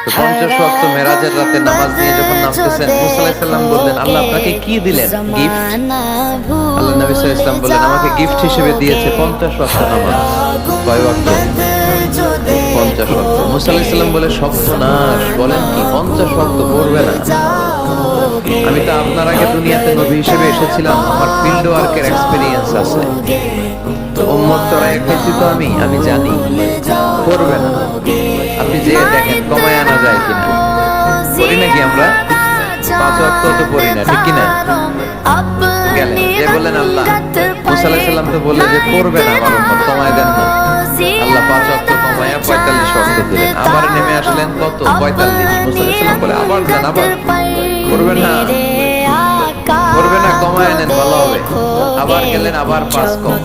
তো 50 ওয়াক্ত মেরাজের রাতে নামাজ নিয়ে যখন নামতেছেন, মুসা আলাইহিস সালাম বললেন, আল্লাহ আপনাকে কি দিলেন গিফট? আল্লাহ নবী সাল্লাল্লাহু আলাইহি ওয়াসাল্লাম বললেন, আমাকে গিফট হিসেবে দিয়েছে 50 ওয়াক্ত নামাজ। কয় ওয়াক্ত? 50 ওয়াক্ত। মুসা আলাইহিস সালাম বলে, সর্বনাশ, বলেন কি 50 ওয়াক্ত পড়বে না? আমি তো আপনার আগে দুনিয়াতে নবী হিসেবে এসেছিলাম, আমার ফিল্ড ওয়ার্কের এক্সপেরিয়েন্স আছে, উম্মত চড়াই খাইছি তো আমি জানি করবে না। আপনি যে দেখেন কমায় আনা যায় কিনা। করি নাকি আমরা? 5 ওয়াক্ত তো পড়ি না, ঠিক কিনা? গেলেন যে বললেন, আল্লাহ, মুসা আলাইহিস সালাম তো বললেন যে করবে না আমার উম্মত, কমায় দেন না। আল্লাহ 5 ওয়াক্ত কমায়া 45 ওয়াক্ত দিলেন। আবার নেমে আসলেন কত? 45। মুসা আলাইহিস সালাম বলে, আবার দেন, আবার। করবেন না, করবে না, কমায় নেন, ভালো হবে। আবার গেলেন, আবার 5 কম।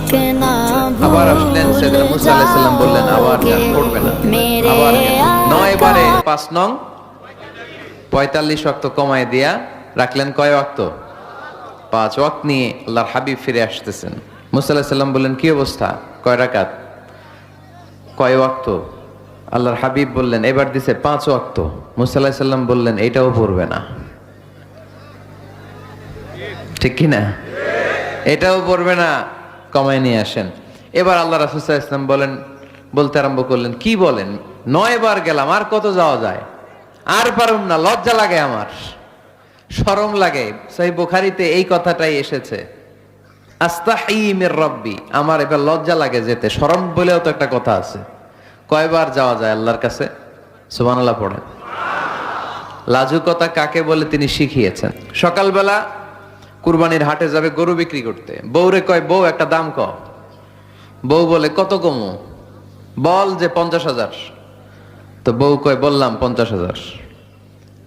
আবার আসলেন, সাইয়েদনা মুসা আলাইহিস সালাম বললেন, আবার যান, করবে না। আবার 9 বারে 5 নং 45 ওয়াক্ত কমায় দিয়া রাখলেন কয় ওয়াক্ত? 5 ওয়াক্ত নিয়ে আল্লাহর হাবিব ফিরে আসতেছেন। মুসা আলাইহিস সালাম বললেন, কি অবস্থা? কয় রাকাত? কয় ওয়াক্ত? আল্লাহর হাবিব বললেন, এবার দিছে 5 ওয়াক্ত। মুসা আলাইহিস সালাম বললেন, এটাও পড়বে না, ঠিক কিনা? এটাও পড়বে না, কমায় নিয়ে আসেন। এবার আল্লাহ রাসূল সাল্লাল্লাহু আলাইহি ওয়াসাল্লাম বলতে আরম্ভ করলেন, কি বলেন, 9 বার গেলাম, আর কত যাওয়া যায়? আর পারুম না, লজ্জা লাগে, আমার শরম লাগে। সহিহ বুখারীতে এই কথাটাই এসেছে, আস্তাহি মির রাব্বি, আমার এবার লজ্জা লাগে যেতে। শরম বলেও তো একটা কথা আছে। কয়বার যাওয়া যায় আল্লাহর কাছে? সুবহানাল্লাহ পড়েন। লাজুকতা কাকে বলে তিনি শিখিয়েছেন। সকালবেলা কুরবানির হাটে যাবে গরু বিক্রি করতে, বউরে কয়, বউ একটা দাম ক। বউ বলে, কত কমু? বল যে 50,000। তো বউ কয়, বললাম 50,000।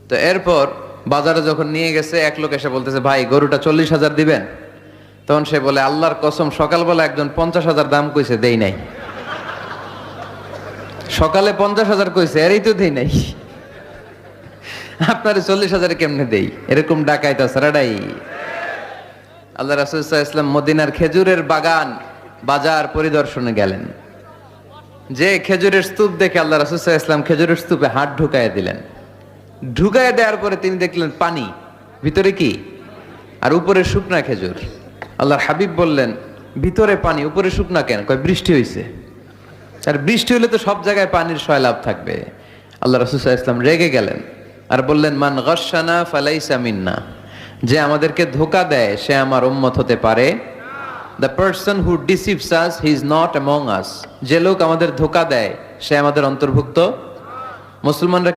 তো এরপর বাজারে যখন নিয়ে গেছে, এক লোক এসে বলতেছে, ভাই গরুটা 40,000 দিবেন? তখন সে বলে, আল্লাহর কসম, সকালবেলা একজন 50,000 দাম কইছে, দেই নাই। সকালে 50,000 কইছে, এরই তো দেই নাই, আপনার 40,000 কেমনে দেই? এরকম ডাকাইত সারাডাই। আল্লাহ রাসূল সাল্লাল্লাহু আলাইহি ওয়াসাল্লাম মদিনার খেজুরের বাগান বাজার পরিদর্শনে গেলেন। যে খেজুরের স্তূপ দেখে আল্লাহ রাসূল সাল্লাল্লাহু আলাইহি ওয়াসাল্লাম খেজুরের স্তূপে হাত ঢুকায় দিলেন। ঢুকায় দেওয়ার পরে তিনি দেখলেন পানি, ভিতরে কি? আর উপরে শুকনা খেজুর। আল্লাহর হাবিব বললেন, ভিতরে পানি, উপরে শুকনা কেন? কয়, বৃষ্টি হইছে। আর বৃষ্টি হলে তো সব জায়গায় পানির সয়লাভ থাকবে। আল্লাহ রাসূল সাল্লাল্লাহু আলাইহি ওয়াসাল্লাম রেগে গেলেন আর বললেন, মান গাশশানা ফালাইসা মিন্না, যে আমাদেরকে ধোঁকা দেয় সে আমার উম্মত হতে পারে। The person who deceives us, he is not among us. যে লোক আমাদের ধোঁকা দেয় সে আমাদের অন্তর্ভুক্ত মুসলমানরা